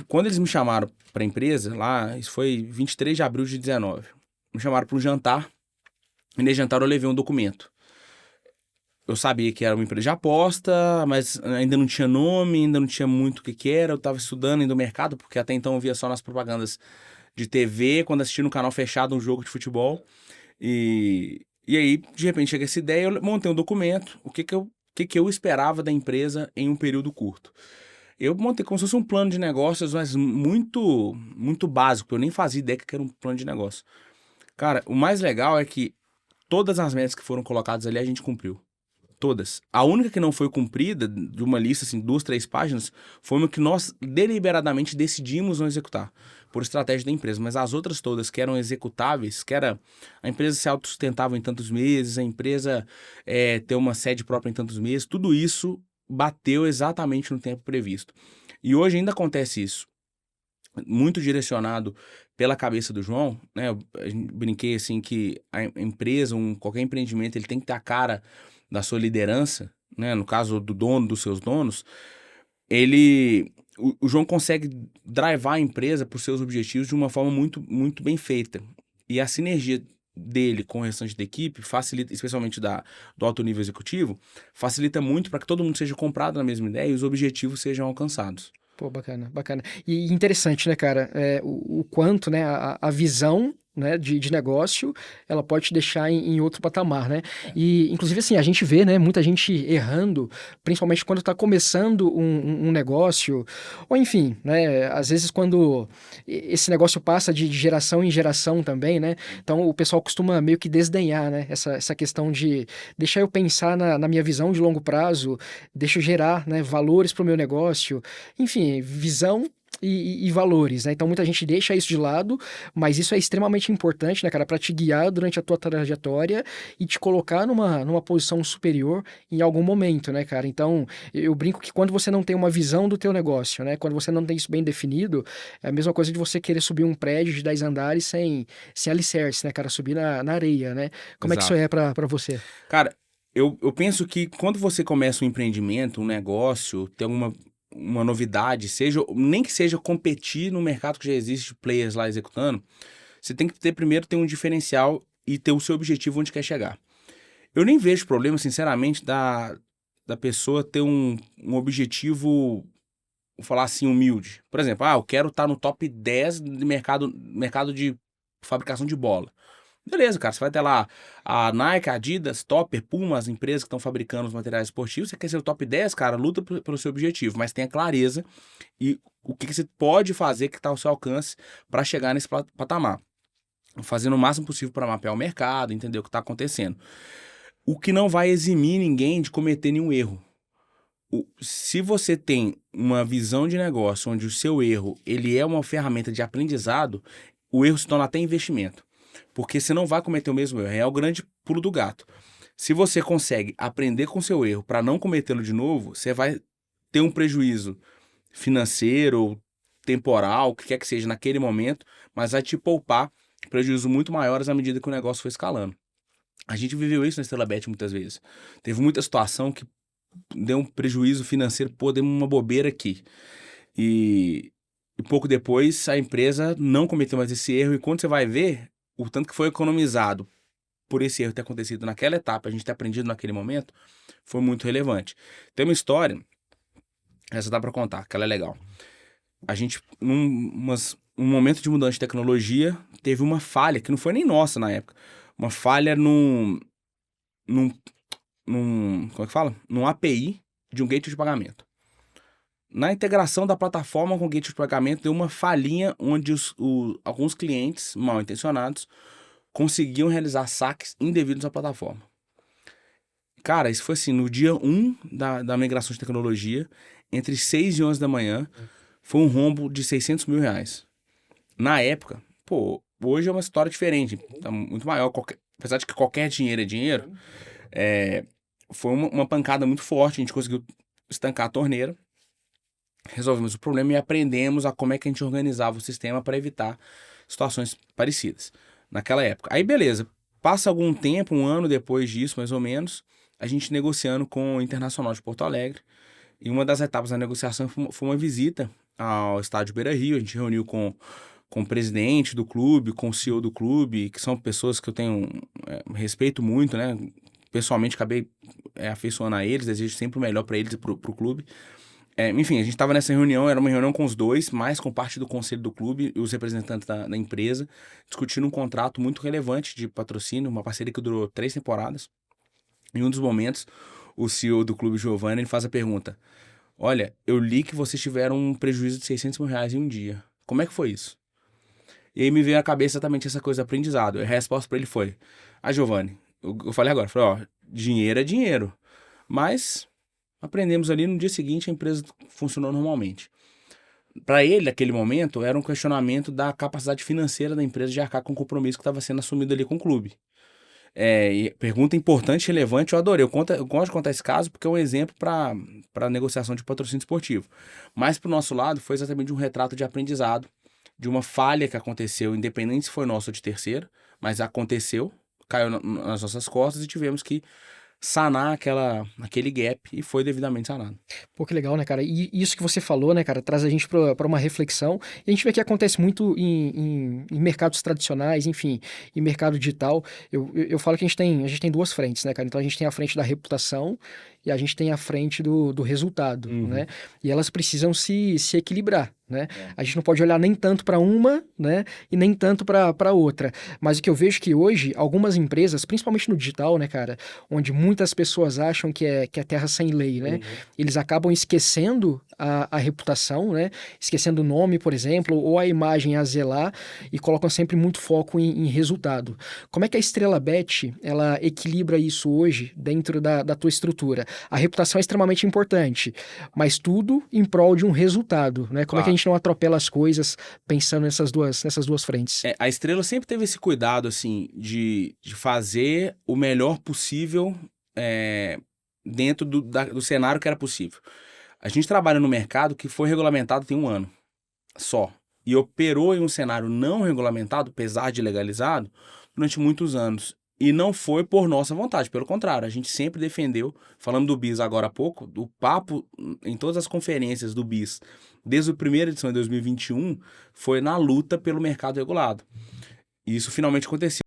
Quando eles me chamaram para a empresa, lá, isso foi 23 de abril de 19, me chamaram para um jantar, e nesse jantar eu levei um documento. Eu sabia que era uma empresa de aposta, mas ainda não tinha nome, ainda não tinha muito o que que era. Eu estava estudando ainda o mercado, porque até então eu via só nas propagandas de TV, quando assistia no canal fechado um jogo de futebol. E aí, de repente, chega essa ideia, eu montei um documento, o que que eu esperava da empresa em um período curto. Eu montei como se fosse um plano de negócios, mas muito, muito básico. Eu nem fazia ideia que era um plano de negócio. Cara, o mais legal é que todas as metas que foram colocadas ali a gente cumpriu. Todas. A única que não foi cumprida, de uma lista, assim, 2, 3 páginas, foi uma que nós deliberadamente decidimos não executar, por estratégia da empresa. Mas as outras todas que eram executáveis, que era a empresa ser autossustentável em tantos meses, a empresa ter uma sede própria em tantos meses, tudo isso bateu exatamente no tempo previsto. E hoje ainda acontece isso, muito direcionado pela cabeça do João, né? Eu brinquei assim que a empresa, qualquer empreendimento, ele tem que ter a cara da sua liderança, né? No caso do dono, dos seus donos, o João consegue drivar a empresa para os seus objetivos de uma forma muito, muito bem feita. E a sinergia dele com o restante da equipe facilita, especialmente do alto nível executivo, facilita muito para que todo mundo seja comprado na mesma ideia e os objetivos sejam alcançados. Pô, bacana, bacana. E interessante, né, cara, o quanto, né, a visão, né, de negócio, ela pode te deixar em outro patamar, né? E, inclusive, assim, a gente vê, né, muita gente errando, principalmente quando está começando um negócio, ou enfim, né, às vezes quando esse negócio passa de geração em geração também, né? Então, o pessoal costuma meio que desdenhar, né, essa questão de deixar eu pensar na minha visão de longo prazo, deixa eu gerar, né, valores para o meu negócio, enfim, visão e valores, né? Então muita gente deixa isso de lado, mas isso é extremamente importante, né, cara, para te guiar durante a tua trajetória e te colocar numa posição superior em algum momento, né, cara? Então eu brinco que quando você não tem uma visão do teu negócio, né, quando você não tem isso bem definido, é a mesma coisa de você querer subir um prédio de 10 andares sem alicerce, né, cara? Subir na areia, né? Como é que isso Exato. é para você? Cara, eu penso que quando você começa um empreendimento, um negócio, tem uma novidade, seja, nem que seja competir no mercado que já existe, players lá executando, você tem que ter um diferencial e ter o seu objetivo onde quer chegar. Eu nem vejo problema, sinceramente, da pessoa ter um objetivo, vou falar assim, humilde. Por exemplo, eu quero estar no top 10 do mercado de fabricação de bola. Beleza, cara, você vai ter lá a Nike, a Adidas, Topper, Puma, as empresas que estão fabricando os materiais esportivos. Você quer ser o top 10, cara, luta pelo seu objetivo, mas tenha clareza e o que você pode fazer que está ao seu alcance para chegar nesse patamar. Fazendo o máximo possível para mapear o mercado, entender o que está acontecendo. O que não vai eximir ninguém de cometer nenhum erro. Se você tem uma visão de negócio onde o seu erro ele é uma ferramenta de aprendizado, o erro se torna até investimento. Porque você não vai cometer o mesmo erro. É o grande pulo do gato. Se você consegue aprender com o seu erro para não cometê-lo de novo, você vai ter um prejuízo financeiro ou temporal, o que quer que seja naquele momento, mas vai te poupar prejuízos muito maiores à medida que o negócio foi escalando. A gente viveu isso na Estrela Bet muitas vezes. Teve muita situação que deu um prejuízo financeiro, pô, deu uma bobeira aqui. E pouco depois a empresa não cometeu mais esse erro, e quando você vai ver, o tanto que foi economizado por esse erro ter acontecido naquela etapa, a gente ter aprendido naquele momento, foi muito relevante. Tem uma história, essa dá pra contar, que ela é legal. A gente, um momento de mudança de tecnologia, teve uma falha, que não foi nem nossa na época, uma falha num, como é que fala? Num API de um gateway de pagamento. Na integração da plataforma com o gateway de pagamento, deu uma falhinha onde alguns clientes mal intencionados conseguiam realizar saques indevidos à plataforma. Cara, isso foi assim, no dia 1 da migração de tecnologia, entre 6 e 11 da manhã, foi um rombo de R$ 600 mil. Na época, pô, hoje é uma história diferente, tá muito maior, apesar de que qualquer dinheiro é dinheiro, foi uma pancada muito forte, a gente conseguiu estancar a torneira, resolvemos o problema e aprendemos a como é que a gente organizava o sistema para evitar situações parecidas naquela época. Aí beleza, passa algum tempo, um ano depois disso, mais ou menos, a gente negociando com o Internacional de Porto Alegre, e uma das etapas da negociação foi uma visita ao estádio Beira-Rio, a gente reuniu com o presidente do clube, com o CEO do clube, que são pessoas que eu tenho respeito muito, né? Pessoalmente, acabei afeiçoando a eles, desejo sempre o melhor para eles e pro clube. Enfim, a gente estava nessa reunião, era uma reunião com os dois, mais com parte do conselho do clube e os representantes da empresa, discutindo um contrato muito relevante de patrocínio, uma parceria que durou 3 temporadas. Em um dos momentos, o CEO do clube, Giovanni, ele faz a pergunta: olha, eu li que vocês tiveram um prejuízo de 600 mil reais em um dia. Como é que foi isso? E aí me veio à cabeça exatamente essa coisa, aprendizado. A resposta para ele foi: Giovanni, eu falei agora, falei, dinheiro é dinheiro, mas aprendemos ali, no dia seguinte a empresa funcionou normalmente. Para ele, naquele momento, era um questionamento da capacidade financeira da empresa de arcar com o compromisso que estava sendo assumido ali com o clube. E pergunta importante e relevante, eu adorei. Eu gosto de contar esse caso porque é um exemplo para negociação de patrocínio esportivo. Mas, para o nosso lado, foi exatamente um retrato de aprendizado, de uma falha que aconteceu, independente se foi nossa ou de terceiro, mas aconteceu, caiu nas nossas costas e tivemos que sanar aquele gap e foi devidamente sanado. Pô, que legal, né, cara? E isso que você falou, né, cara, traz a gente para uma reflexão. E a gente vê que acontece muito em mercados tradicionais, enfim, em mercado digital. Eu falo que a gente tem duas frentes, né, cara? Então a gente tem a frente da reputação e a gente tem a frente do resultado, né? E elas precisam se equilibrar, né? A gente não pode olhar nem tanto para uma, né, e nem tanto para outra. Mas o que eu vejo que hoje, algumas empresas, principalmente no digital, né, cara, onde muitas pessoas acham que é terra sem lei, né? Eles acabam esquecendo a reputação, né? Esquecendo o nome, por exemplo, ou a imagem a zelar e colocam sempre muito foco em resultado. Como é que a Estrela Bet, ela equilibra isso hoje dentro da tua estrutura? A reputação é extremamente importante, mas tudo em prol de um resultado, né? Como é que a gente não atropela as coisas pensando nessas duas frentes? A Estrela sempre teve esse cuidado, assim, de fazer o melhor possível dentro do cenário que era possível. A gente trabalha no mercado que foi regulamentado tem 1 ano só. E operou em um cenário não regulamentado, apesar de legalizado, durante muitos anos. E não foi por nossa vontade, pelo contrário, a gente sempre defendeu, falando do BIS agora há pouco, do papo em todas as conferências do BIS, desde a primeira edição de 2021, foi na luta pelo mercado regulado. E isso finalmente aconteceu.